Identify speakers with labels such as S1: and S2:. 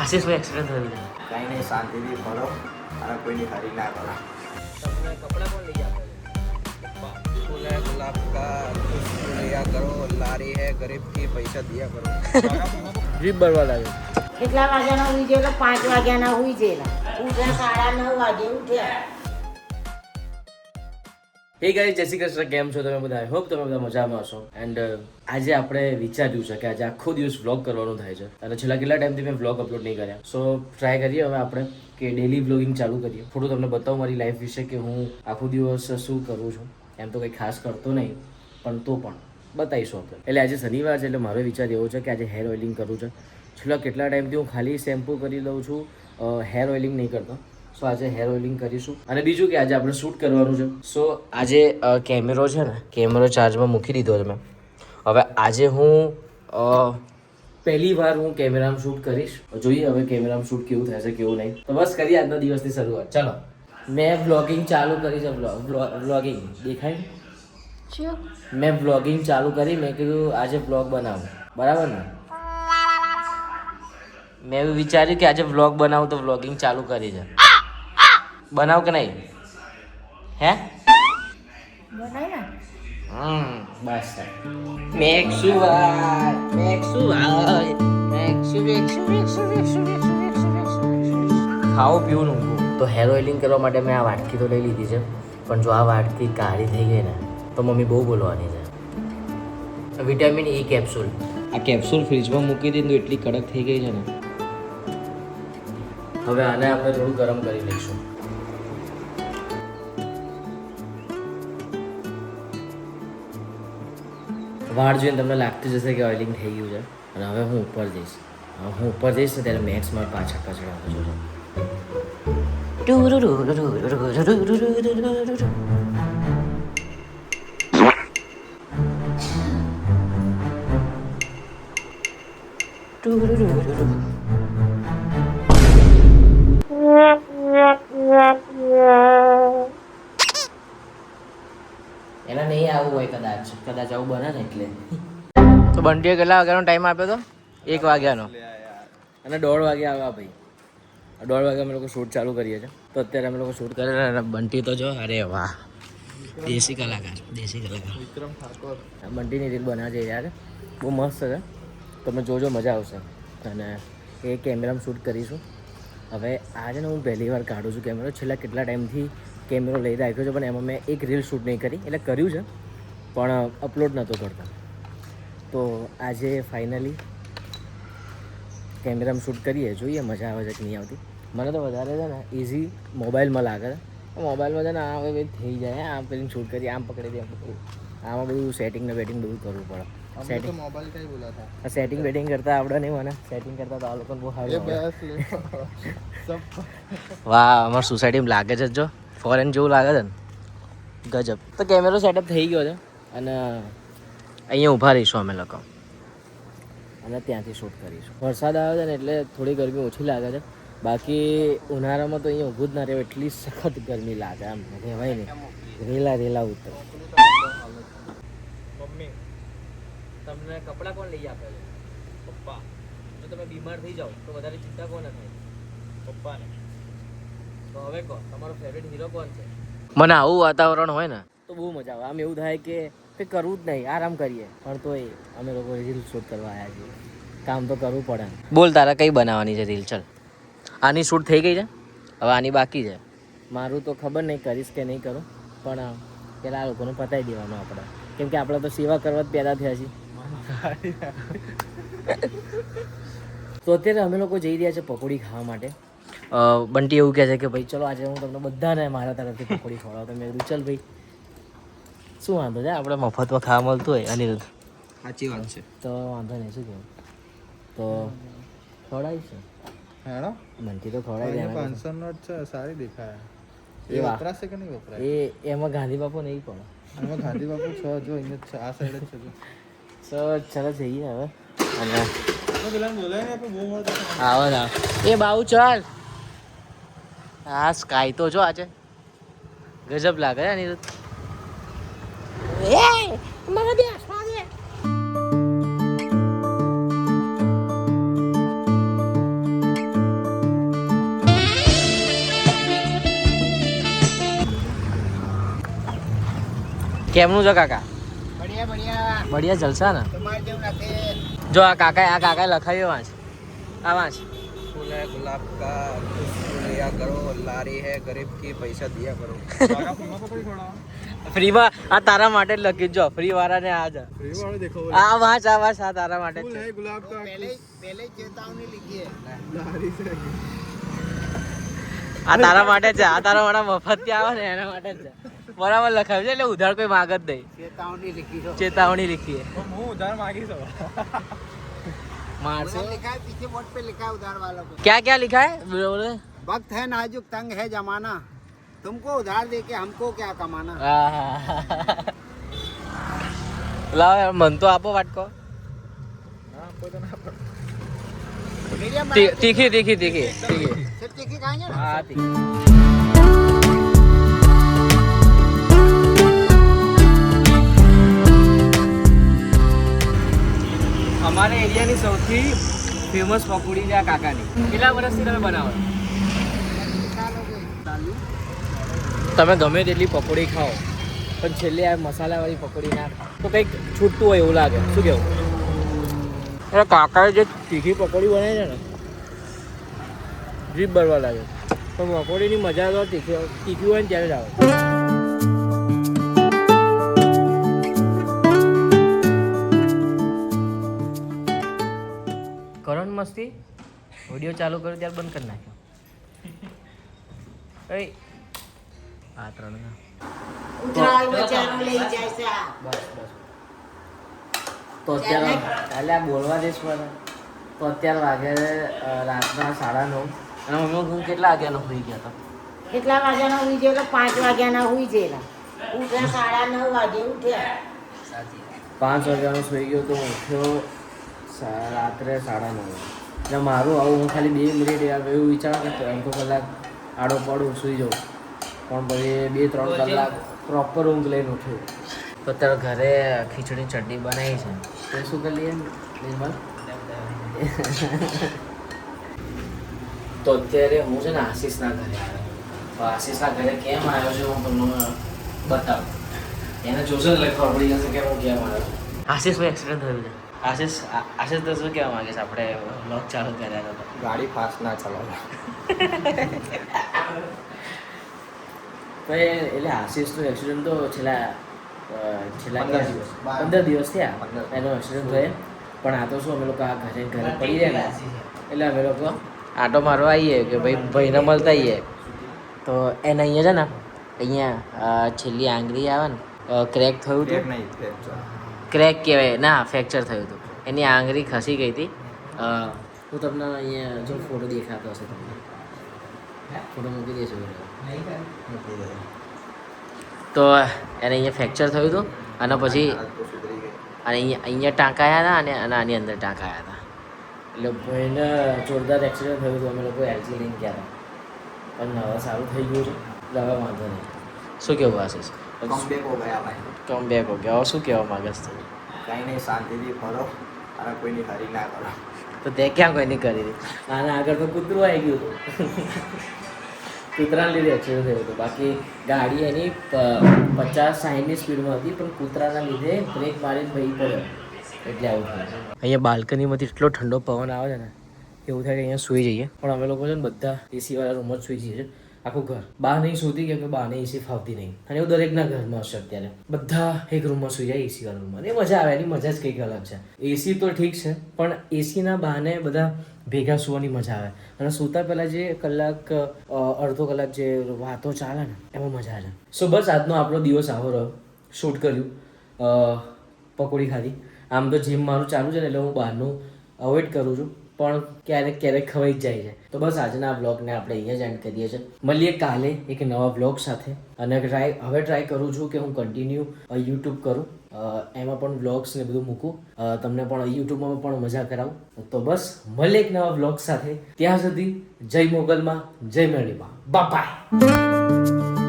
S1: આશીષભાઈ accident થયું છે.
S2: કાંઈ નહીં, શાંતિથી ફરો અને કોઈની હરી ના કરો.
S1: તમને કપડાં કોણ લઈ આપે
S3: फूल है गुलाब का, खुशबू लिया करो, लारी है गरीब की, पैसा दिया करो.
S1: જીભ બરવા લાગે.
S4: કેટલા વાગ્યાના ઉઈ ગયેલા? 5 વાગ્યાના ઉઈ ગયેલા. ઉઠ્યા 9:30 વાગે ઉઠ્યા.
S1: હે ગાઈસ, જય શ્રી કૃષ્ણ. કેમ છો તમે બધા? આઈ હોપ તમે બધા મજામાં હશો. એન્ડ આજે આપણે વિચાર્યું છે કે આજે આખો દિવસ વ્લોગ કરવાનું થાય છે અને છેલ્લા કેટલા ટાઈમથી મેં વ્લોગ અપલોડ નહીં કર્યા. સો ટ્રાય કરીએ હવે આપણે કે ડેલી વ્લોગિંગ ચાલુ કરીએ. થોડું તમને બતાવું મારી લાઈફ વિશે કે હું આખો દિવસ શું કરું છું. એમ તો કંઈ ખાસ કરતો નહીં, પણ તો પણ બતાવીશું આપણે. એટલે આજે શનિવાર છે એટલે મારો વિચાર એવો છે કે આજે હેર ઓઇલિંગ કરવું છે. છેલ્લા કેટલા ટાઈમથી હું ખાલી શેમ્પૂ કરી દઉં છું, હેર ઓઇલિંગ નહીં કરતો. સો આજે હેર ઓઇલિંગ કરીશું. અને બીજું કે આજે આપણે શૂટ કરવાનું છે. સો આજે કેમેરો છે ને, કેમેરો ચાર્જમાં મૂકી દીધો છે મેં. હવે આજે હું પહેલી વાર હું કેમેરામાં શૂટ કરીશ. જોઈએ હવે કેમેરામાં શૂટ કેવું થશે કેવું નહીં. તો બસ કરીએ આજના દિવસની શરૂઆત. ચાલો, મેં વ્લોગિંગ ચાલુ કરી છે. વ્લોગિંગ દેખાય? મેં વ્લોગિંગ ચાલુ કરી. મેં કીધું આજે વ્લોગ બનાવું, બરાબર ને? મેં એવું વિચાર્યું કે આજે વ્લોગ બનાવું તો વ્લોગિંગ ચાલુ કરી છે. બનાવ કે નહીં? હે
S4: બનાય ને?
S1: બસ મેક્સુ ભાઈ, મેક્સુ ભાઈ, ખાવું પીવું ઊંઘું. તો હેર ઓઇલિંગ કરવા માટે મેં આ વાટકી તો લઈ લીધી છે, પણ જો આ વાટકી કાળી થઈ ગઈ ને તો મમ્મી બહુ બોલવાની છે. વિટામિન E કેપ્સ્યુલ, આ કેપ્સ્યુલ ફ્રીજમાં મૂકી દીધી તો એટલી કડક થઈ ગઈ છે ને. હવે આને આપણે થોડું ગરમ કરી લઈશું. વાળ જોઈને તમને લાગતું જશે કે ઓઇલિંગ થઈ ગયું છે. અને હવે હું ઉપર જઈશ. હું ઉપર જઈશ ને ત્યારે મેક્સ માર પાછા કચડાતો જોજો. એના નહીં આવું હોય કદાચ આવું બને ને એટલે. તો બંટીએ કેટલા વાગ્યાનો ટાઈમ આપ્યો હતો? 1 વાગ્યાનો. અને 1:30 વાગે આવ્યા ભાઈ. 1:30 વાગે અમે લોકો શૂટ ચાલુ કરીએ છીએ. તો અત્યારે અમે લોકો શૂટ કરે અને બંટી તો જો, અરે વાહ, દેશી કલાકાર. વિક્રમ ઠાકોર બંટીની રીલ બનાવે છે યાર, બહુ મસ્ત છે. તમે જોજો, મજા આવશે. અને એ કેમેરામાં શૂટ કરીશું. હવે આજે ને હું પહેલી વાર કાઢું છું કેમેરો. છેલ્લા કેટલા ટાઈમથી કેમેરો લઈ રાખ્યો છે, પણ એમાં મેં એક રીલ શૂટ નહીં કરી. એટલે કર્યું છે પણ અપલોડ નહોતો કરતો. તો આજે ફાઇનલી કેમેરામાં શૂટ કરીએ, જોઈએ મજા આવે છે કે નહીં આવતી. મને તો વધારે છે ને ઇઝી મોબાઈલમાં લાગે છે. મોબાઈલમાં છે ને આ હવે થઈ જાય, આમ કરીને શૂટ કરીએ, આમ પકડી દે, આમ પકડી. આમાં બધું સેટિંગ ને બેટિંગ બધું કરવું પડે. સેટિંગ મોબાઈલ કઈ બોલાતા સેટિંગ બેટિંગ કરતા આવડે નહીં મને. સેટિંગ કરતા તો આ લોકોને બહુ સારું. વાહ, અમારી સોસાયટીમાં લાગે છે જો, ફોરેન જેવું લાગે છે ને, ગજબ. તો કેમેરો સેટઅપ થઈ ગયો છે અને અહીંયા ઊભા રહીશું અમે લોકો અને ત્યાંથી શૂટ કરીશું. વરસાદ આવે છે ને એટલે થોડી ગરમી ઓછી લાગે છે. બાકી ઉનાળામાં તો અહીંયા ઊભું જ ના રહે, એટલી સખત ગરમી લાગે. આમ કહેવાય ને, રેલા ઉતર. મમ્મી, તમને કપડાં કોણ લઈ આપે છે? પપ્પા. જો તમે બીમાર થઈ જાઓ તો વધારે ચિંતા કોને થાય? પપ્પાને. તો હવે કહો, તમારો ફેવરેટ હીરો કોણ છે? મને આવું વાતાવરણ હોય ને તો બહુ મજા આવે. આમ એવું થાય કે કંઈ કરવું જ નહીં, આરામ કરીએ. પણ તોય અમે લોકો રીલ શૂટ કરવા આવ્યા છીએ, કામ તો કરવું પડે. બોલ, તારા કઈ બનાવવાની છે રીલ? ચલ, આની શૂટ થઈ ગઈ છે, હવે આની બાકી છે. મારું તો ખબર નહીં કરીશ કે નહીં કરું, પણ પેલા આ લોકોને પતાવી દેવાનું આપણે, કેમ કે આપણે તો સેવા કરવા જ પેદા થયા છીએ. તો અત્યારે અમે લોકો જઈ રહ્યા છે પકોડી ખાવા માટે. બંટી એવું કહે છે કે ભાઈ ચલો આજે હું તમને બધાને મારા તરફથી પકોડી ખવડાવું. તો મેં કીધું ચાલ ભાઈ, શું વાંધો છે, આપણે મફતમાં ખાવા મળતું હોય. અનિરુદ્ધ,
S3: સાચી વાત છે.
S1: તો વાંધો નહીં, શું કહેવું? તો ખવડાવીશ છે.
S3: હેડો,
S1: બંટી તો ખવડાવી દે.
S3: 500 નોટ છે, સારી દેખાય.
S1: એ
S3: વપરાશે કે નહીં વપરાય?
S1: એમાં ગાંધી બાપુ નહીં પડે.
S3: આમાં ગાંધી બાપુ છે જો, અહીંયા જ છે, આ સાઈડ જ છે જો.
S1: તો ચાલો જઈએ હવે. અને
S3: પેલા બોલાય ને, બહુ મળે.
S1: આવો ના એ બાઉ ચાલ. હા, સ્કાય તો જો આજે ગજબ લાગે ને અનિરુદ્ધ. મને બેસવા દે. કેમનું છે કાકા?
S3: बढ़िया बढ़िया
S1: બઢિયા જલસા ને?
S3: तुम्हारे जो नाते
S1: જો આ કાકાએ લખાયો વાંચ. આ વાંચ.
S3: फूल है गुलाब का खुशबू लिया करो लारी है गरीब की पैसा दिया करो
S1: ફ્રીમાં આ તારા માટે જ લખી જો ફ્રી વાળાને આ જ આ વાંચ આ તારા માટે જ છે.
S3: पहले चेतावनी लिखी है
S1: આ તારા માટે જ છે. આ તારા માટે મફત આવે ને એના માટે જ છે. બરાબર લખાયું છે એટલે ઉધાર કોઈ માગ જ નહીં.
S3: चेतावनी लिखी हो
S1: ચેતવણી લીખી है.
S3: मुंह उधार मांगी सब
S1: मारसे
S3: लिखा है पीछे बोर्ड पे लिखा है उधार वालों को
S1: क्या क्या लिखा है बोले?
S3: वक्त है नाजुक तंग है जमाना तुमको उधार दे के हमको क्या कमाना
S1: લાવ યાર મન તો આપો વાટકો.
S3: मीडियम
S1: તીખી તીખી તીખી તીખી
S3: सिर्फ तीखी खाएंगे ना
S1: હા તીખી. અમારા એરિયાની સૌથી ફેમસ પકોડી છે આ કાકાની. કેટલા વર્ષથી તમે બનાવો છો? તમે ગમે તેટલી પકોડી ખાઓ પણ છેલ્લે આ મસાલાવાળી પકોડી ના ખાઓ તો કંઈક છૂટતું હોય એવું લાગે. શું કેવું? એટલે કાકાએ જે તીખી પકોડી બનાવી છે ને જીભ બરવા લાગે. પણ પકોડીની મજા તો તીખી હોય ને ત્યારે જ આવે. કરો ને મસ્તી. વિડીયો ચાલુ કર્યો ત્યારે બંધ કરી નાખ્યો. એ આ ત્રણ ના.
S4: ઉતરાય બચારો લઈ જાય છે આ.
S1: બસ બસ તો અત્યારે કાલે આ બોલવા દઈશ મને તો અત્યારે વાગે રાતના 9:30 અને મમ્મી હું કેટલા વાગ્યાનો હોઈ ગયા હતા?
S4: કેટલા વાગ્યાના ઉઈ ગયેલા? 5 વાગ્યાના ઉઈ ગયેલા. ઉઠ્યા 9:30 વાગે ઉઠ્યા.
S1: 5 વાગ્યાનો સુઈ ગયો તો હું ઉઠ્યો રાત્રે 9:30. એટલે મારું આવું હું ખાલી 2 મિનિટ યાર એવું વિચારું કે અડધો કલાક આડો પડું સુઈ જાઉં પણ પછી 2-3 કલાક પ્રોપર ઊંઘ લઈને ઉઠ્યું. તો અત્યારે ઘરે ખીચડી ચટણી બનાવી છે તો શું કરી લઈએ નિર્મલ? તો અત્યારે હું છે ને આશીષના ઘરે આવ્યો. તો આશીષના ઘરે કેમ આવ્યો છે હું તમને બતાવું. એને જોશે એટલે ખબર પડી જશે કે હું કેમ આવ્યો. આશીષભાઈ એક્સિડન્ટ થયું છે. આશીષ તો શું કહેવા માંગે છે? આપણે બ્લોગ ચાલુ કર્યા હતા.
S2: ગાડી ફાસ્ટ ના ચલાવો.
S1: એટલે આશીષનું એક્સિડન્ટ તો છેલ્લા
S2: 15 દિવસ.
S1: 15 દિવસ થયા એનો એક્સિડન્ટ થયો. પણ આ તો શું અમે લોકો આ ઘરે પડી રહ્યા ને એટલે અમે લોકો આટો મારવા આવીએ કે ભાઈને મળતા આવીએ. તો એને અહીંયા છે ને અહીંયા છેલ્લી આંગળી આવે ને ક્રેક થયું હતું.
S2: નહીં ફ્રેક્ચર.
S1: ક્રેક કહેવાય ના ફ્રેક્ચર થયું હતું. એની આંગળી ખસી ગઈ હતી. હું તમને અહીંયા જો ફોટો દેખાતો હશે તમને ફોટો મૂકી દઈશું. તો એને અહીંયા ફ્રેક્ચર થયું હતું અને પછી
S2: હાથ તો સુધરી ગઈ.
S1: અને અહીંયા ટાંકાયા હતા અને આની અંદર ટાંકાયા હતા. એટલે ભાઈને જોરદાર એક્સિડન્ટ થયું હતું. અમે લોકો એલજી લઈને ગયા હતા પણ હવે સારું થઈ ગયું છે એટલે હવે વાંધો નહીં. શું કેવું આશીષ?
S2: કમબેક હો ગયા ભાઈ.
S1: કમ બેક હો ગયા. હવે શું કહેવા માગસ તું?
S2: કાંઈ નહીં, શાંતિથી ફરો અને કોઈની હારી ના કરો.
S1: તો તે ક્યાં કોઈની કરી હતી? આના આગળ તો કૂતરું આવી ગયું હતું. કૂતરાને લીધે એક્સિડન્ટ થયું હતું. બાકી ગાડી એની 50-60ની સ્પીડમાં હતી પણ કૂતરાના લીધે બ્રેક મારીને ભાઈ પડ્યો એટલે આવું થયું. અહીંયા બાલ્કનીમાંથી એટલો ઠંડો પવન આવે છે ને એવું થાય કે અહીંયા સૂઈ જઈએ. પણ અમે લોકો છે ને બધા એસી વાળા રૂમમાં જ સૂઈ જઈએ છીએ. આખું ઘર બહાર નહીં સૂતી કેમ કે બહારને એસી ફાવતી નહીં. અને એવું દરેકના ઘરમાં હશે અત્યારે. બધા એક રૂમમાં સૂઈ જાય એસી વાળા રૂમમાં. એ મજા આવે. એની મજા જ કંઈક અલગ છે. એસી તો ઠીક છે પણ એસીના બહાને બધા ભેગા સૂવાની મજા આવે. અને સૂતા પહેલાં જે કલાક અડધો કલાક જે વાતો ચાલે ને એમાં મજા આવે. સો બસ આજનો આપણો દિવસ આવો રહ્યો. શૂટ કર્યું, પકોડી ખાધી. આમ તો જીમ મારું ચાલુ છે ને એટલે હું બહારનું અવોઇડ કરું છું પણ ક્યારેક ક્યારેક ખવાઈ જ જાય છે. તો બસ આજના આ બ્લોગને આપણે અહીંયા જ એન્ડ કરીએ છીએ. મળીએ કાલે એક નવા બ્લોગ સાથે. અને હવે ટ્રાય કરું છું કે હું કન્ટિન્યુ યુટ્યુબ કરું, એમાં પણ વ્લોગ્સ ને બધું મૂકું, તમને પણ યુટ્યુબમાં પણ મજા કરાવું. તો બસ મળીએ એક નવા બ્લોગ સાથે. ત્યાં સુધી જય મોગલમાં, જય મેરડીમાં. બાય.